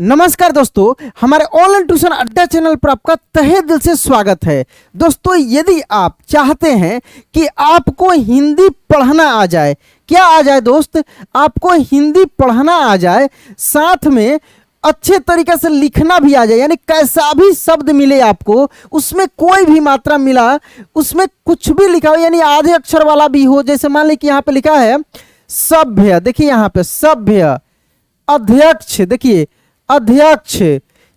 नमस्कार दोस्तों, हमारे ऑनलाइन ट्यूशन अड्डा चैनल पर आपका तहे दिल से स्वागत है। दोस्तों, यदि आप चाहते हैं कि आपको हिंदी पढ़ना आ जाए, क्या आ जाए दोस्त, आपको हिंदी पढ़ना आ जाए, साथ में अच्छे तरीके से लिखना भी आ जाए, यानी कैसा भी शब्द मिले आपको, उसमें कोई भी मात्रा मिला, उसमें कुछ भी लिखा हो, यानी आधे अक्षर वाला भी हो। जैसे मान लीजिए कि यहाँ पे लिखा है सभ्य, देखिए यहाँ पे सभ्य, अध्यक्ष, देखिए अध्यक्ष,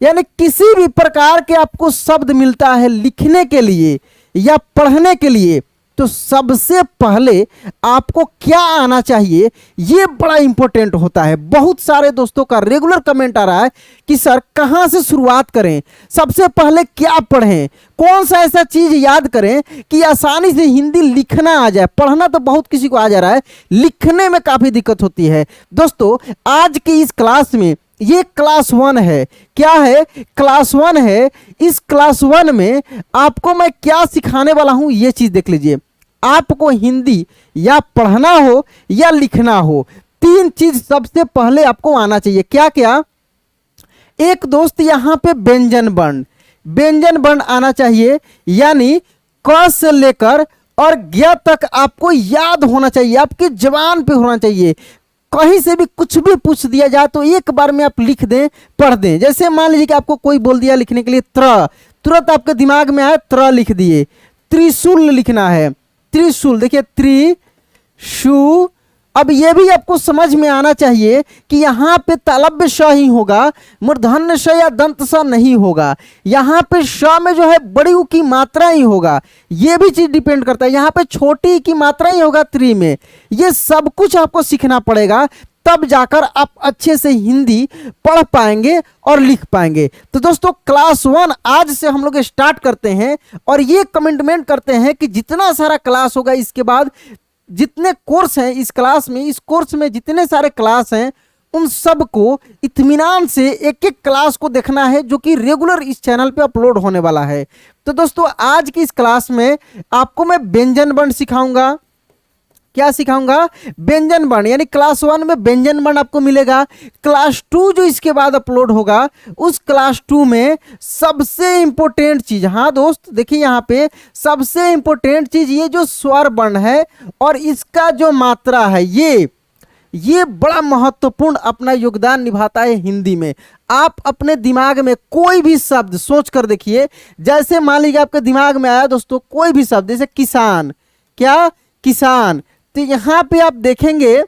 यानी किसी भी प्रकार के आपको शब्द मिलता है लिखने के लिए या पढ़ने के लिए, तो सबसे पहले आपको क्या आना चाहिए, ये बड़ा इंपॉर्टेंट होता है। बहुत सारे दोस्तों का रेगुलर कमेंट आ रहा है कि सर कहाँ से शुरुआत करें, सबसे पहले क्या पढ़ें, कौन सा ऐसा चीज याद करें कि आसानी से हिंदी लिखना आ जाए। पढ़ना तो बहुत किसी को आ जा रहा है, लिखने में काफी दिक्कत होती है। दोस्तों, आज की इस क्लास में, ये क्लास 1 है, क्या है, क्लास 1 है। इस क्लास 1 में आपको मैं क्या सिखाने वाला हूं, ये चीज देख लीजिए। आपको हिंदी या पढ़ना हो या लिखना हो, 3 चीज सबसे पहले आपको आना चाहिए। क्या क्या? एक दोस्त यहां पे व्यंजन वर्ण आना चाहिए, यानी क से लेकर और ज्ञ तक आपको याद होना चाहिए, आपकी जबान पे होना चाहिए। कहीं से भी कुछ भी पूछ दिया जाए तो एक बार में आप लिख दें, पढ़ दें। जैसे मान लीजिए कि आपको कोई बोल दिया लिखने के लिए त्र, तुरंत आपके दिमाग में आया त्र लिख दिए। त्रिशूल लिखना है, त्रिशूल, देखिए त्रिशू। अब ये भी आपको समझ में आना चाहिए कि यहाँ पे तालव्य श ही होगा, मूर्धन्य श या दंत स नहीं होगा। यहाँ पे श में जो है बड़ी ऊ की मात्रा ही होगा, ये भी चीज डिपेंड करता है। यहाँ पे छोटी की मात्रा ही होगा त्रि में। ये सब कुछ आपको सीखना पड़ेगा, तब जाकर आप अच्छे से हिंदी पढ़ पाएंगे और लिख पाएंगे। तो दोस्तों, क्लास 1 आज से हम लोग स्टार्ट करते हैं और ये कमिटमेंट करते हैं कि जितना सारा क्लास होगा, इसके बाद जितने कोर्स हैं इस क्लास में, इस कोर्स में जितने सारे क्लास हैं, उन सब को इत्मीनान से एक एक क्लास को देखना है, जो कि रेगुलर इस चैनल पे अपलोड होने वाला है। तो दोस्तों, आज की इस क्लास में आपको मैं व्यंजन वर्ण सिखाऊंगा। क्या सिखाऊंगा? व्यंजन वर्ण, यानी क्लास 1 में व्यंजन वर्ण आपको मिलेगा। क्लास 2 जो इसके बाद अपलोड होगा, उस क्लास 2 में सबसे इंपॉर्टेंट चीज, हाँ दोस्त देखिए यहाँ पे सबसे इंपॉर्टेंट चीज ये जो स्वर वर्ण है और इसका जो मात्रा है, ये बड़ा महत्वपूर्ण अपना योगदान निभाता है हिंदी में। आप अपने दिमाग में कोई भी शब्द सोच कर देखिए। जैसे मान लीजिए आपके दिमाग में आया दोस्तों कोई भी शब्द, जैसे किसान, क्या किसान, तो यहाँ पे आप देखेंगे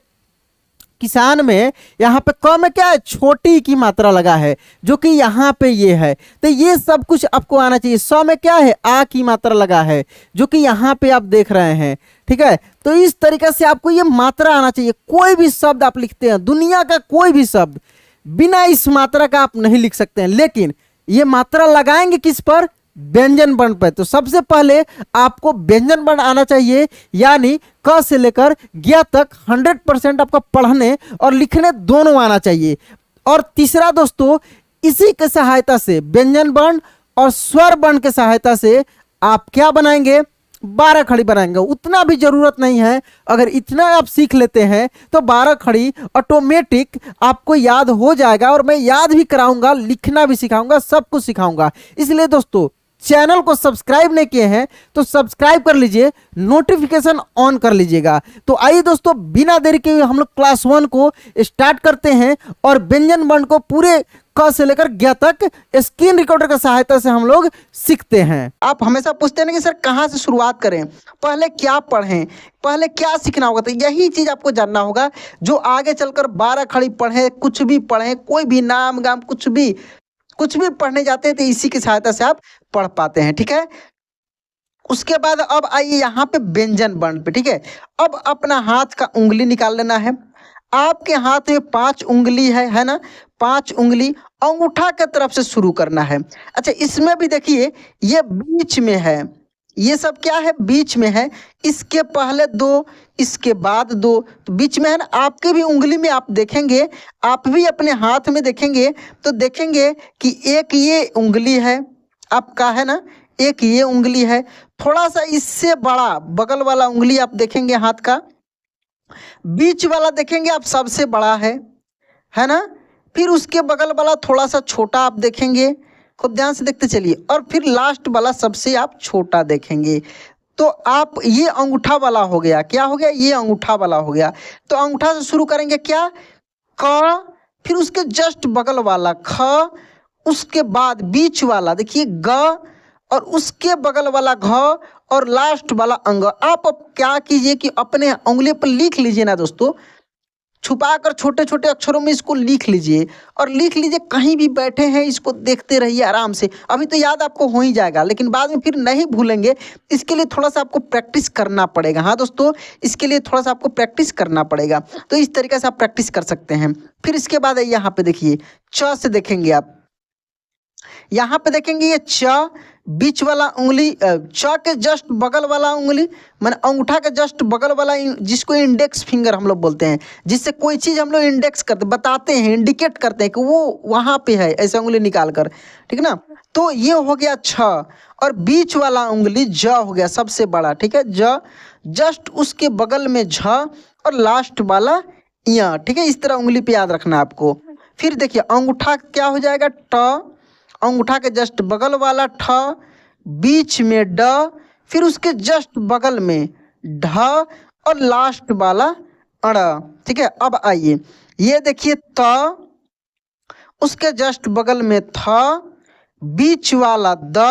किसान में, यहाँ पे क में क्या है, छोटी की मात्रा लगा है, जो कि यहाँ पे ये है। तो ये सब कुछ आपको आना चाहिए। स में क्या है, आ की मात्रा लगा है, जो कि यहाँ पे आप देख रहे हैं। ठीक है, तो इस तरीके से आपको ये मात्रा आना चाहिए। कोई भी शब्द आप लिखते हैं, दुनिया का कोई भी शब्द बिना इस मात्रा का आप नहीं लिख सकते हैं, लेकिन ये मात्रा लगाएंगे किस पर, व्यंजन वर्ण पर। तो सबसे पहले आपको व्यंजन वर्ण आना चाहिए, यानी क से लेकर ज्ञ तक 100% आपका पढ़ने और लिखने दोनों आना चाहिए। और तीसरा दोस्तों, इसी के सहायता से, व्यंजन वर्ण और स्वर वर्ण के सहायता से आप क्या बनाएंगे, 12 खड़ी बनाएंगे। उतना भी जरूरत नहीं है, अगर इतना आप सीख लेते हैं तो 12 खड़ी ऑटोमेटिक आपको याद हो जाएगा। और मैं याद भी कराऊंगा, लिखना भी सिखाऊंगा, सब कुछ सिखाऊंगा। इसलिए दोस्तों, चैनल को सब्सक्राइब नहीं किए हैं तो सब्सक्राइब कर लीजिए, नोटिफिकेशन ऑन कर लीजिएगा। तो आइए दोस्तों, बिना देरी के हम लोग क्लास 1 को स्टार्ट करते हैं और व्यंजन वर्ण को पूरे क से लेकर ज्ञ तक स्क्रीन रिकॉर्डर की सहायता से हम लोग सीखते हैं। आप हमेशा पूछते हैं कि सर कहाँ से शुरुआत करें, पहले क्या पढ़ें, पहले क्या सीखना होगा। तो यही चीज आपको जानना होगा, जो आगे चलकर 12 खड़ी पढ़ें, कुछ भी पढ़ें, कोई भी नाम गाम कुछ भी पढ़ने जाते हैं, तो इसी की सहायता से आप पढ़ पाते हैं। ठीक है, उसके बाद अब आइए यहाँ पे व्यंजन वर्ण पे। ठीक है, अब अपना हाथ का उंगली निकाल लेना है। आपके हाथ में 5 उंगली है ना, 5 उंगली अंगूठा के तरफ से शुरू करना है। अच्छा, इसमें भी देखिए ये बीच में है, ये सब क्या है, बीच में है। इसके पहले 2, इसके बाद 2, तो बीच में है ना। आपके भी उंगली में आप देखेंगे, आप भी अपने हाथ में देखेंगे तो देखेंगे कि एक ये उंगली है आपका, है ना, एक ये उंगली है। थोड़ा सा इससे बड़ा बगल वाला उंगली आप देखेंगे हाथ का, बीच वाला देखेंगे आप सबसे बड़ा है ना। फिर उसके बगल वाला थोड़ा सा छोटा आप देखेंगे, खूब ध्यान से देखते चलिए, और फिर लास्ट वाला सबसे आप छोटा देखेंगे। तो आप ये अंगूठा वाला हो गया, क्या हो गया, ये अंगूठा वाला हो गया। तो अंगूठा से शुरू करेंगे क्या, क, फिर उसके जस्ट बगल वाला ख, उसके बाद बीच वाला देखिए ग, और उसके बगल वाला घ, और लास्ट वाला अंग। आप अब क्या कीजिए कि अपने उंगली पर लिख लीजिए ना दोस्तों, छुपा कर छोटे छोटे अक्षरों में इसको लिख लीजिए, और लिख लीजिए, कहीं भी बैठे हैं इसको देखते रहिए आराम से। अभी तो याद आपको हो ही जाएगा, लेकिन बाद में फिर नहीं भूलेंगे, इसके लिए थोड़ा सा आपको प्रैक्टिस करना पड़ेगा। हाँ दोस्तों, इसके लिए थोड़ा सा आपको प्रैक्टिस करना पड़ेगा। तो इस तरीके से आप प्रैक्टिस कर सकते हैं। फिर इसके बाद यहाँ पे देखिए, च से देखेंगे आप, यहाँ पे देखेंगे ये च, बीच वाला उंगली, च के जस्ट बगल वाला उंगली, माने अंगूठा के जस्ट बगल वाला, जिसको इंडेक्स फिंगर हम लोग बोलते हैं, जिससे कोई चीज़ हम लोग इंडेक्स करते, बताते हैं, इंडिकेट करते हैं कि वो वहाँ पे है, ऐसे उंगली निकाल कर, ठीक है ना। तो ये हो गया छ, और बीच वाला उंगली ज हो गया सबसे बड़ा, ठीक है, ज, जस्ट उसके बगल में झ, और लास्ट वाला य, ठीक है। इस तरह उंगली पे याद रखना आपको। फिर देखिए अंगूठा क्या हो जाएगा, ट, अंगूठा के जस्ट बगल वाला ठ, बीच में ड, फिर उसके जस्ट बगल में ढ, और लास्ट वाला अड़, ठीक है। अब आइए, ये देखिए त, उसके जस्ट बगल में थ, बीच वाला द,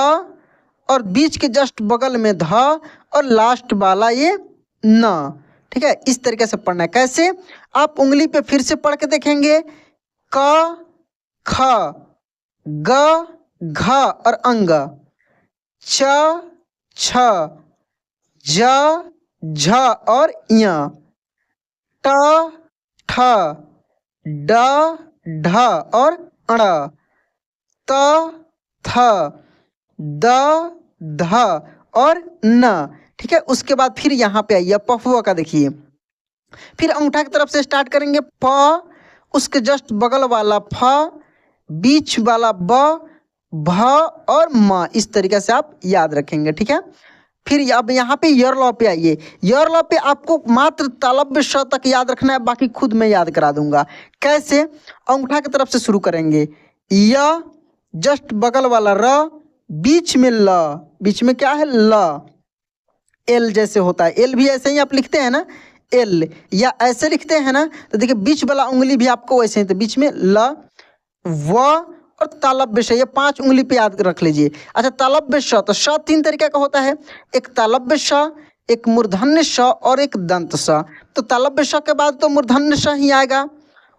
और बीच के जस्ट बगल में ध, और लास्ट वाला ये न, ठीक है। इस तरीके से पढ़ना है। कैसे, आप उंगली पे फिर से पढ़ के देखेंगे, क, ख, ग, घ और अंग, च, छ, ज, झ और य, ट, ठ, ड, ढ और अड़, त, थ, द, ध और न, ठीक है। उसके बाद फिर यहाँ पे आइए, पफुआ का देखिए, फिर अंगूठा की तरफ से स्टार्ट करेंगे, प, उसके जस्ट बगल वाला फ, बीच वाला ब, भ और म, इस तरीके से आप याद रखेंगे, ठीक है। फिर अब यहाँ पे यर लॉ पे आइए। यर लॉ पे आपको मात्र तालव्य श तक याद रखना है, बाकी खुद मैं याद करा दूंगा। कैसे, अंगूठा की तरफ से शुरू करेंगे, य, जस्ट बगल वाला र, बीच में ल, बीच में क्या है ल, एल जैसे होता है, एल भी ऐसे ही आप लिखते हैं ना, एल, या ऐसे लिखते हैं ना, तो देखिए बीच वाला उंगली भी आपको वैसे ही, तो बीच में ल, व और तालव्य श, ये 5 उंगली पे याद रख लीजिए। अच्छा, तालव्य श, तो श 3 तरीके का होता है, एक तालव्य श, एक मूर्धन्य श और एक दंत श। तो तालव्य श के बाद तो मूर्धन्य श ही आएगा,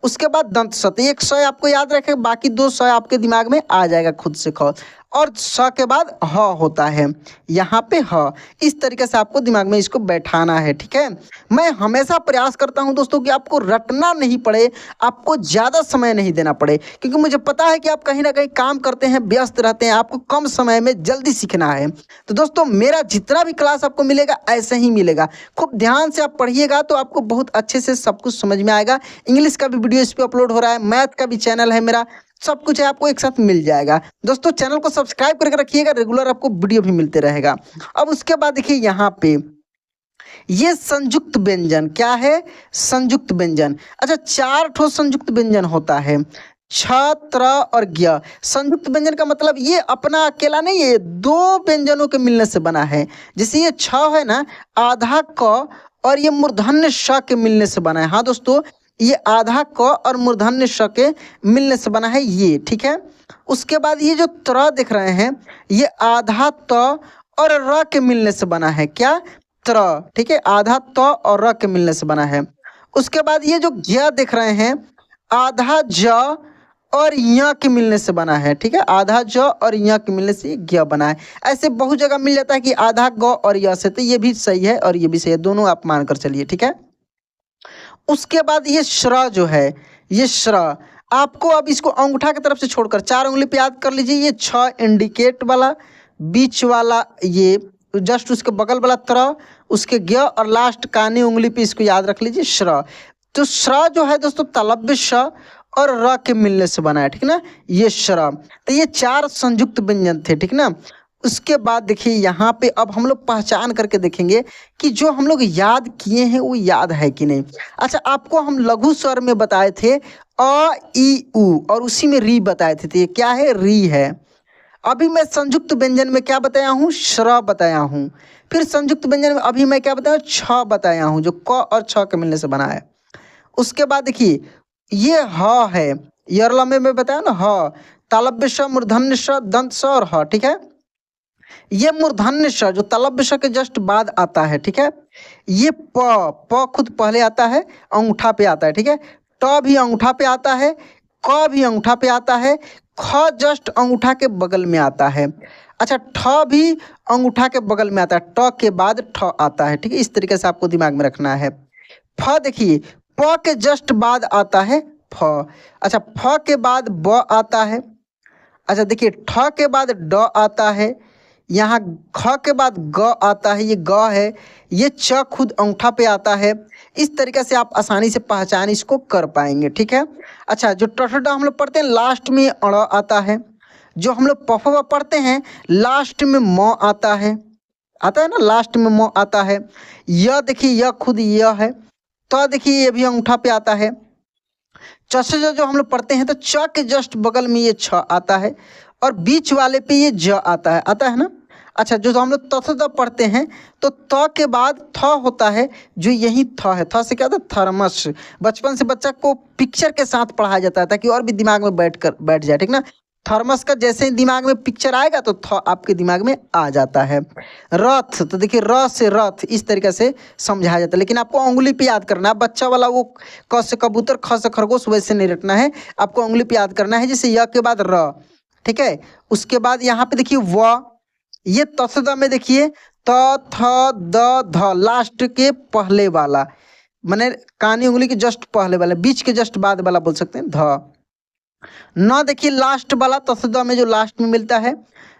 उसके बाद दंत स। तो एक स आपको याद रखें, बाकी 2 स आपके दिमाग में आ जाएगा खुद से खुद, और स के बाद ह होता है, यहाँ पे ह। इस तरीके से आपको दिमाग में इसको बैठाना है, ठीक है। मैं हमेशा प्रयास करता हूँ दोस्तों कि आपको रटना नहीं पड़े, आपको ज़्यादा समय नहीं देना पड़े, क्योंकि मुझे पता है कि आप कहीं ना कहीं काम करते हैं, व्यस्त रहते हैं, आपको कम समय में जल्दी सीखना है। तो दोस्तों, मेरा जितना भी क्लास आपको मिलेगा ऐसे ही मिलेगा, खूब ध्यान से आप पढ़िएगा तो आपको बहुत अच्छे से सब कुछ समझ में आएगा। इंग्लिश का भी वीडियो इस पर अपलोड हो रहा है, मैथ का भी चैनल है मेरा, सब कुछ है, आपको एक साथ मिल जाएगा। दोस्तों, चैनल को सब्सक्राइब करके रखिएगा, रेगुलर आपको वीडियो भी मिलते रहेगा। अब उसके बाद देखिए यहाँ पे ये संयुक्त व्यंजन क्या है, संयुक्त व्यंजन। अच्छा, 4 ठो संयुक्त व्यंजन होता है, छ, त्र और ज्ञ। संयुक्त व्यंजन का मतलब ये अपना अकेला नहीं है, 2 व्यंजनों के मिलने से बना है। जैसे ये छ है ना, आधा क और ये मूर्धन्य श के मिलने से बना है। हाँ दोस्तों, ये आधा क और मूर्धन्य श के मिलने से बना है ये, ठीक है। उसके बाद ये जो त्र दिख रहे हैं, ये आधा त और र के मिलने से बना है, क्या, त्र, ठीक है, आधा त और र के मिलने से बना है। उसके बाद ये जो ज्ञ दिख रहे हैं, आधा ज और य के मिलने से बना है, ठीक है, आधा ज और य के मिलने से ज्ञ बना है। ऐसे बहुत जगह मिल जाता है कि आधा ग और य से, तो ये भी सही है और ये भी सही है, दोनों आप मान कर चलिए, ठीक है। उसके बाद ये श्र जो है, ये श्र आपको अब इसको अंगूठा की तरफ से छोड़कर 4 उंगली पे याद कर लीजिए। ये छ इंडिकेट वाला, बीच वाला ये जस्ट उसके बगल वाला त्र, उसके ज्ञ और लास्ट कानी उंगली पे इसको याद रख लीजिए श्र। तो श्र जो है दोस्तों तालव्य श और र के मिलने से बना है, ठीक ना, ये श्र। तो ये 4 संयुक्त व्यंजन थे, ठीक ना। उसके बाद देखिए यहाँ पे अब हम लोग पहचान करके देखेंगे कि जो हम लोग याद किए हैं वो याद है कि नहीं। अच्छा, आपको हम लघु स्वर में बताए थे अ ई उ, और उसी में री बताए थे, तो ये क्या है, री है। अभी मैं संयुक्त व्यंजन में क्या बताया हूँ, श्र बताया हूँ। फिर संयुक्त व्यंजन में अभी मैं क्या बताया, छ बताया हूँ, जो क और छ के मिलने से बना है। उसके बाद देखिए ये ह है, यरला में बताया ना, ह तालव्य श, मूर्धन्य श, दंत स और ह, ठीक है। ये मूर्धन्य श जो तालव्य श के जस्ट बाद आता है, ठीक है। ये प खुद पहले आता है, अंगूठा पे आता है, ठीक है। ट भी अंगूठा पे आता है, क भी अंगूठा पे आता है, ख जस्ट अंगूठा के बगल में आता है। अच्छा, ठ भी अंगूठा के बगल में आता है, ट के बाद ठ आता है, ठीक है। इस तरीके से आपको दिमाग में रखना है। फ देखिए प के जस्ट बाद आता है फ। अच्छा, फ के बाद ब आता है। अच्छा देखिए ठ के बाद ड आता है, यहाँ ख के बाद ग आता है, ये ग है। ये च खुद अंगूठा पे आता है। इस तरीके से आप आसानी से पहचान इसको कर पाएंगे, ठीक है। अच्छा, जो ट हम लोग पढ़ते हैं लास्ट में अड़ आता है। जो हम लोग प पढ़ते हैं लास्ट में म आता है ना, लास्ट में म आता है। य देखिए य खुद य है, तो देखिए ये भी अंगूठा पे आता है। च से जो हम लोग पढ़ते हैं तो च के जस्ट बगल में ये छ आता है, और बीच वाले पे ये ज आता है ना। अच्छा, जो हम लोग त से द पढ़ते हैं तो त के बाद थ होता है, जो यही थ है। थ से क्या होता है, थर्मस। बचपन से बच्चा को पिक्चर के साथ पढ़ाया जाता है ताकि और भी दिमाग में बैठ जाए, ठीक ना। थर्मस का जैसे ही दिमाग में पिक्चर आएगा तो थ आपके दिमाग में आ जाता है। रथ, तो देखिए र से रथ, इस तरीके से समझाया जाता है, लेकिन आपको उंगली पे याद करना है। बच्चा वाला वो क से कबूतर, ख से खरगोश वैसे नहीं रटना है, आपको उंगली पे याद करना है। जैसे य के बाद र, ठीक है। उसके बाद यहाँ पे देखिए व, ये त से द में देखिए त थ द ध, लास्ट के पहले वाला, माने कानी उंगली के जस्ट पहले वाला, बीच के जस्ट बाद वाला बोल सकते हैं, ध। न देखिए लास्ट वाला त से द में जो लास्ट में मिलता है,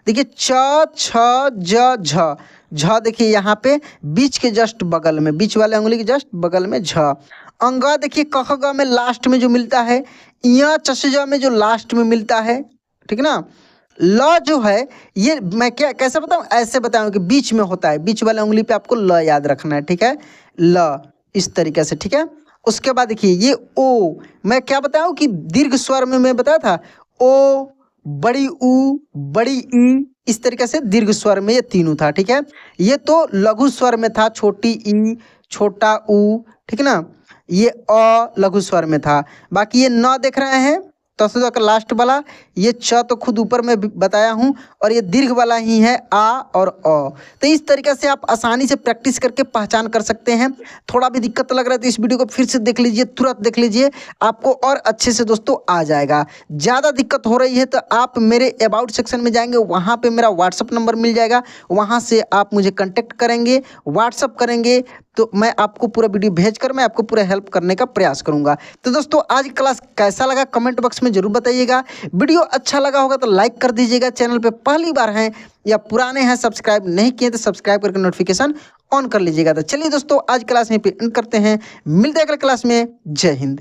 देखिए च छ ज झ, झ देखिए यहाँ पे बीच के जस्ट बगल में, बीच वाले उंगली के जस्ट बगल में झ। अंग देखिए क ख ग में लास्ट में जो मिलता है, य च से ज में जो लास्ट में मिलता है, ठीक ना। ल जो है ये मैं क्या कैसे बताऊं, ऐसे बताऊं कि बीच में होता है, बीच वाले उंगली पे आपको ल याद रखना है, ठीक है। ल, इस तरीके से, ठीक है। उसके बाद देखिए ये ओ, मैं क्या बताऊं कि दीर्घ स्वर में मैं बताया था, ओ, बड़ी ऊ, बड़ी ई, इस तरीके से दीर्घ स्वर में ये तीनों था, ठीक है। ये तो लघु स्वर में था, छोटी ई, छोटा ऊ, ठीक ना। ये अ लघु स्वर में था। बाकी ये न देख रहे हैं तसद का लास्ट वाला, ये च तो खुद ऊपर में बताया हूँ, और ये दीर्घ वाला ही है आ और अ। तो इस तरीके से आप आसानी से प्रैक्टिस करके पहचान कर सकते हैं। थोड़ा भी दिक्कत लग रहा है तो इस वीडियो को फिर से देख लीजिए, तुरंत देख लीजिए, आपको और अच्छे से दोस्तों आ जाएगा। ज़्यादा दिक्कत हो रही है तो आप मेरे अबाउट सेक्शन में जाएंगे, वहाँ पर मेरा व्हाट्सअप नंबर मिल जाएगा, वहाँ से आप मुझे कंटेक्ट करेंगे, व्हाट्सअप करेंगे, तो मैं आपको पूरा वीडियो भेजकर मैं आपको पूरा हेल्प करने का प्रयास करूंगा। तो दोस्तों आज की क्लास कैसा लगा कमेंट बॉक्स में जरूर बताइएगा। वीडियो अच्छा लगा होगा तो लाइक कर दीजिएगा। चैनल पे पहली बार हैं या पुराने हैं, सब्सक्राइब नहीं किए तो सब्सक्राइब करके नोटिफिकेशन ऑन कर लीजिएगा। तो चलिए दोस्तों आज क्लास में एंड करते हैं, मिलते हैं अगले क्लास में। जय हिंद।